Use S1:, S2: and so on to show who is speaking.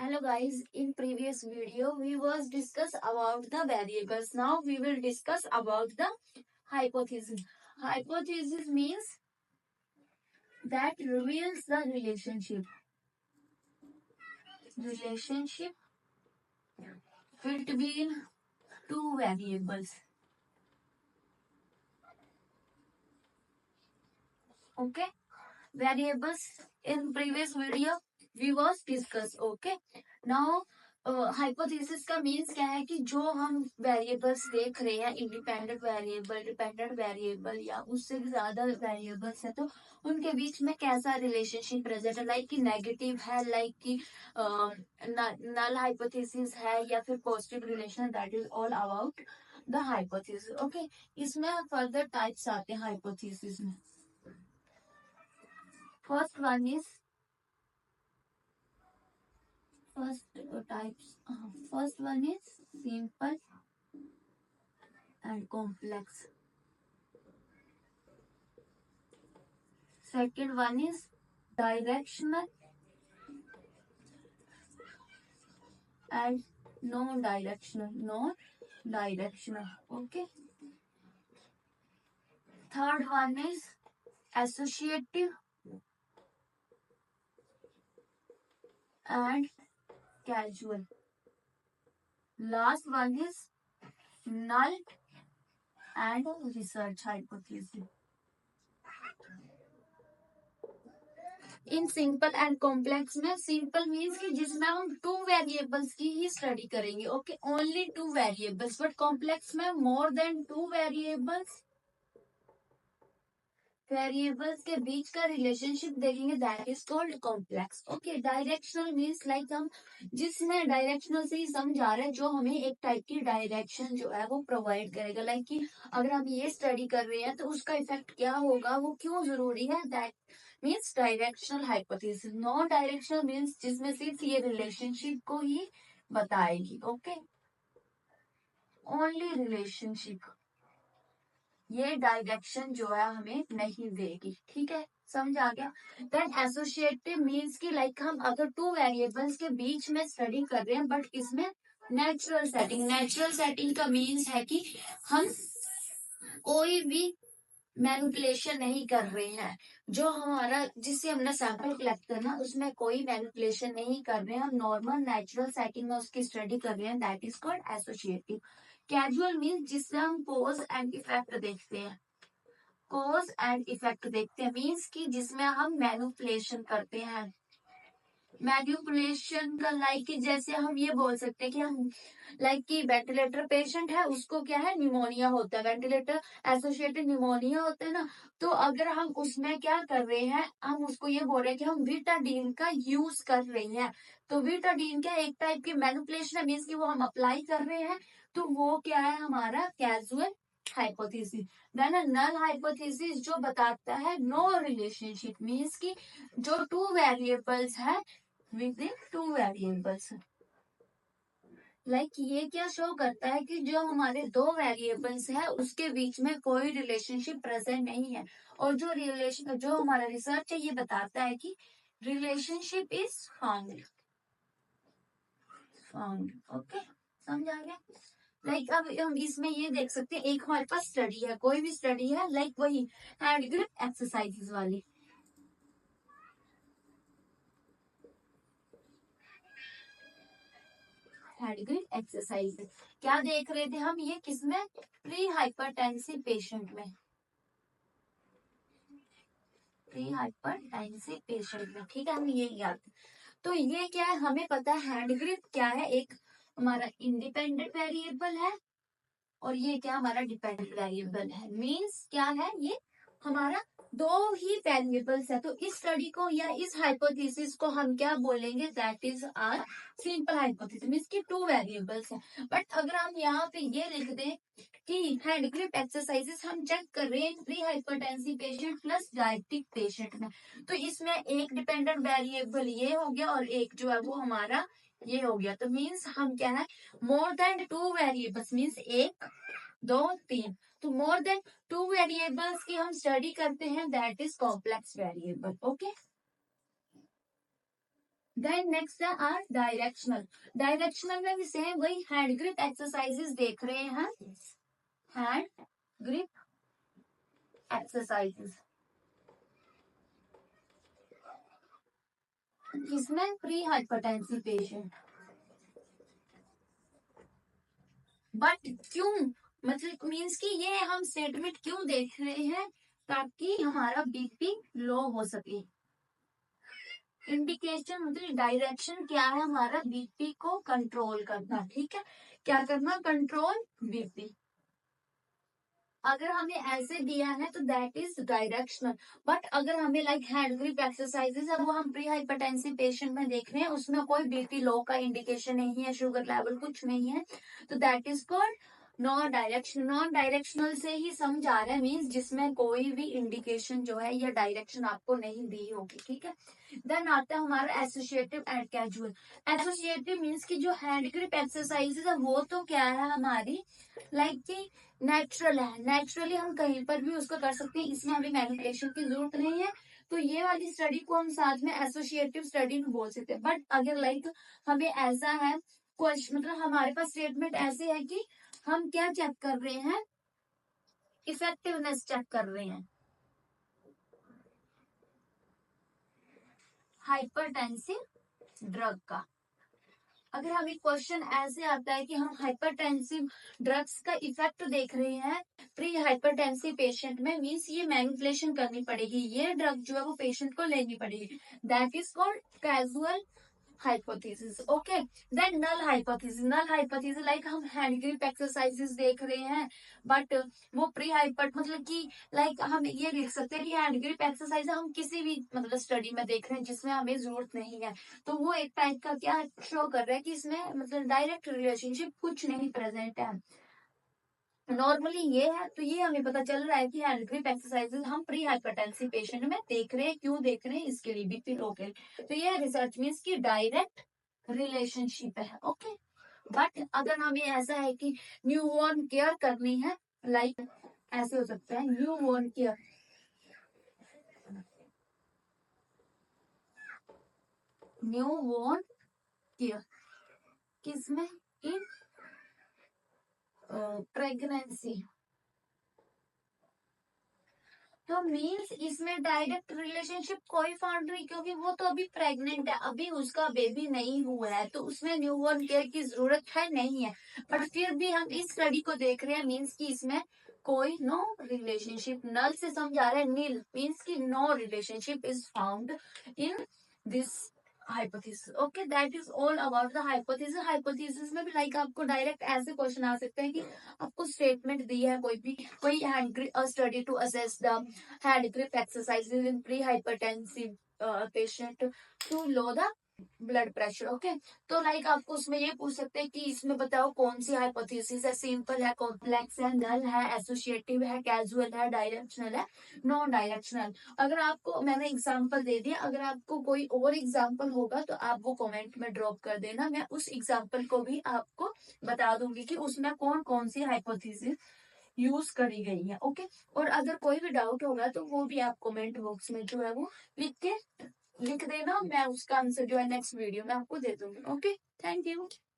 S1: Hello guys, in previous video we was discuss about the variables. Now we will discuss about the hypothesis. Hypothesis means that reveals the relationship between two variables. Okay, variables in previous video we was discuss. Okay, now hypothesis का means क्या है कि जो हम variables देख रहे हैं, independent variable, dependent variable या उससे भी ज्यादा वेरिएबल्स है, तो उनके बीच में कैसा रिलेशनशिप प्रेजेंट है, लाइक कि नेगेटिव है, लाइक कि नल हाइपोथेसिस है या फिर positive relation. That is all about the hypothesis. Okay, इसमें फर्दर टाइप्स आते हैं हाइपोथेसिस में. First one is simple and complex. Second one is directional and non-directional. Okay. Third one is associative and casual. Last one is null and research hypothesis. In simple and complex में simple means कि जिसमें हम two variables की ही study करेंगे. Okay, only two variables. But complex में more than two variables के बीच का relationship देखेंगे. That is called complex. Okay, directional means like हम जिसमें डायरेक्शनल से ही समझ आ रहा है, जो हमें एक टाइप की डायरेक्शन जो है वो प्रोवाइड करेगा. लाइक कि अगर हम ये स्टडी कर रहे हैं तो उसका इफेक्ट क्या होगा, वो क्यों जरूरी है. That means directional hypothesis. Non directional means जिसमें सिर्फ ये रिलेशनशिप को ही बताएगी. ओके, ओनली रिलेशनशिप, ये डायरेक्शन जो है हमें नहीं देगी. ठीक है, समझ आ गया. देन एसोसिएटिव मीन्स की लाइक हम अगर टू वेरिएबल्स के बीच में स्टडी कर रहे हैं, बट इसमें नेचुरल सेटिंग का मीन्स है कि हम कोई भी मैनिपुलेशन नहीं कर रहे हैं. जो हमारा जिससे हमने सैंपल कलेक्ट करना, उसमें कोई मैनिपुलेशन नहीं कर रहे हैं, हम नॉर्मल नेचुरल सेटिंग में उसकी स्टडी कर रहे हैं. That is called associative. Casual means जिससे हम कॉज एंड इफेक्ट देखते हैं. मीन्स कि जिसमें हम मैनिपुलेशन करते हैं. मैनिपुलेशन का लाइक जैसे हम ये बोल सकते हैं कि हम लाइक कि वेंटिलेटर पेशेंट है, उसको क्या है, निमोनिया होता है. वेंटिलेटर एसोसिएटेड निमोनिया होता है ना. तो अगर हम उसमें क्या कर रहे हैं, हम उसको ये बोल रहे हैं कि हम विटाडीन का यूज कर रहे हैं. तो विटाडीन क्या एक टाइप की मैनिपुलेशन है, मीन्स कि वो हम अप्लाई कर रहे हैं. तो वो क्या है, हमारा casual hypothesis. Then null hypothesis जो बताता है नो रिलेशनशिप, मीन्स कि जो टू वेरिएबल्स है within two variables. Like ये क्या शो करता है कि जो हमारे दो वेरिएबल्स है उसके बीच में कोई रिलेशनशिप प्रेजेंट नहीं है. और जो हमारा रिसर्च है ये बताता है कि रिलेशनशिप इज फाउंड. ओके, समझ आ गया. लाइक अब हम इसमें ये देख सकते हैं, एक हमारे पास स्टडी है, कोई भी स्टडी है, लाइक वही हैंड ग्रिप एक्सरसाइजेस वाली. हैंड ग्रिप एक्सरसाइज क्या देख रहे थे हम, ये किसमें, प्री हाइपरटेंसिव पेशेंट में. ठीक है, हम ये याद. तो ये क्या है, हमें पता है हैंड ग्रिप क्या है, एक हमारा इंडिपेंडेंट वेरिएबल है और ये क्या हमारा डिपेंडेंट वेरिएबल है. मींस क्या है, ये हमारा दो ही वेरिएबल्स है. तो इस स्टडी को या इस हाइपोथेसिस को हम क्या बोलेंगे, that is or simple hypothesis. Means कि टू वेरिएबल्स है. बट अगर हम यहाँ पे ये लिख दें कि हैंड ग्रिप एक्सरसाइजेस हम चेक कर रहे हैं prehypertensive patient plus diabetic patient में, तो इसमें एक डिपेंडेंट वेरिएबल ये हो गया और एक जो है वो हमारा ये हो गया. तो मीन्स हम क्या है, more than two variables means एक दो तीन. तो मोर देन टू वेरिएबल्स की हम स्टडी करते हैं, that is complex variable. Okay, then next है आर डायरेक्शनल। डायरेक्शनल में भी सेम वही हैंड ग्रिप एक्सरसाइजेस देख रहे हैं, हैंड ग्रिप एक्सरसाइजेस। इसमें प्री हाइपरटेंसिव पेशेंट, बट क्यों, मतलब मीन्स कि ये हम स्टेटमेंट क्यों देख रहे हैं, ताकि हमारा बीपी लो हो सके। इंडिकेशन मतलब डायरेक्शन क्या है, हमारा बीपी को कंट्रोल करना, ठीक है, क्या करना, कंट्रोल बीपी। अगर हमें ऐसे दिया है तो दैट इज डायरेक्शनल, बट अगर हमें लाइक हैंड ग्रिप एक्सरसाइजेस है वो हम प्री हाइपरटेंसिव पेशेंट में देख रहे हैं, उसमें कोई बीपी लो का इंडिकेशन नहीं है, शुगर लेवल कुछ नहीं है, तो that is called non direction. Non directional से ही समझ आ रहा है, मीन्स जिसमें कोई भी इंडिकेशन जो है या डायरेक्शन आपको नहीं दी होगी, ठीक है। देन आता है हमारा associative and casual. Associative means की जो हैंड ग्रिप एक्सरसाइजेस है वो तो क्या है हमारी लाइक की नेचुरल है, नेचुरली हम कहीं पर भी उसको कर सकते हैं, इसमें हमें मैनिपुलेशन की जरूरत नहीं है, तो ये वाली स्टडी को हम साथ में एसोसिएटिव स्टडी में बोल सकते हैं। बट अगर लाइक हमें ऐसा है क्वेश्चन, मतलब हमारे पास स्टेटमेंट ऐसे है कि हम क्या चेक कर रहे हैं, इफेक्टिवनेस चेक कर रहे हैं हाइपरटेंसिव ड्रग का। अगर हमें क्वेश्चन ऐसे आता है कि हम हाइपरटेंसिव ड्रग्स का इफेक्ट देख रहे हैं प्री हाइपरटेंसिव पेशेंट में, मींस ये मैनिपुलेशन करनी पड़ेगी, ये ड्रग जो है वो पेशेंट को लेनी पड़ेगी, that is called casual hypothesis. Okay, then null hypothesis. Null hypothesis like हम हैंड ग्रिप एक्सरसाइजेस देख रहे हैं, बट वो प्री हाइपर मतलब कि लाइक हम ये देख सकते हैं कि हैंड ग्रिप एक्सरसाइज हम किसी भी मतलब स्टडी में देख रहे हैं जिसमें हमें जरूरत नहीं है, तो वो एक टाइप का क्या शो कर रहा है कि इसमें मतलब डायरेक्ट रिलेशनशिप कुछ नहीं प्रेजेंट है, नॉर्मली ये है, तो ये हमें पता चल रहा है कि हैंड ग्रिप एक्सरसाइजेस हम प्री हाइपरटेंसिव पेशेंट में देख रहे हैं, क्यों देख रहे हैं, इसके लिए बीपी लो के लिए। तो ये रिसर्च मीन्स की डायरेक्ट रिलेशनशिप है। ओके, बट अगर हमें ऐसा है कि न्यूबॉर्न केयर करनी है, लाइक ऐसे हो सकता है न्यूबॉर्न केयर, न्यूबॉर्न केयर किसमें, इन प्रेगनेंसी, तो मीन्स इसमें डायरेक्ट रिलेशनशिप कोई फाउंड नहीं, क्योंकि वो तो अभी प्रेग्नेंट है, अभी उसका बेबी नहीं हुआ है, तो उसमें न्यूबॉर्न केयर की जरूरत है नहीं है, बट फिर भी हम इस स्टडी को देख रहे हैं, मीन्स कि इसमें कोई नो रिलेशनशिप, नल से समझा रहे हैं, नील मीन्स की no relationship is found in this hypothesis. Okay, that is all about the hypothesis. Hypothesis में भी लाइक आपको डायरेक्ट ऐसे क्वेश्चन आ सकते हैं कि आपको स्टेटमेंट दी है कोई भी, कोई hand grip study to assess the hand grip exercises in prehypertensive patient to low the blood pressure. Okay, तो लाइक आपको उसमें ये पूछ सकते हैं कि इसमें बताओ कौन सी हाइपोथेसिस है, सिंपल है, कॉम्प्लेक्स है, नल है, एसोसिएटिव है, कैजुअल है, डायरेक्शनल है, नॉन डायरेक्शनल। अगर आपको मैंने एग्जांपल दे दिया, अगर आपको कोई और एग्जांपल होगा तो आप वो कमेंट में ड्रॉप कर देना, मैं उस एग्जांपल को भी आपको बता दूंगी कि उसमें कौन कौन सी हाइपोथेसिस यूज करी गई है। ओके, और अगर कोई भी डाउट होगा तो वो भी आप कमेंट बॉक्स में जो है वो लिख देना, मैं उसका आंसर जो है नेक्स्ट वीडियो में आपको दे दूंगी। Okay, thank you.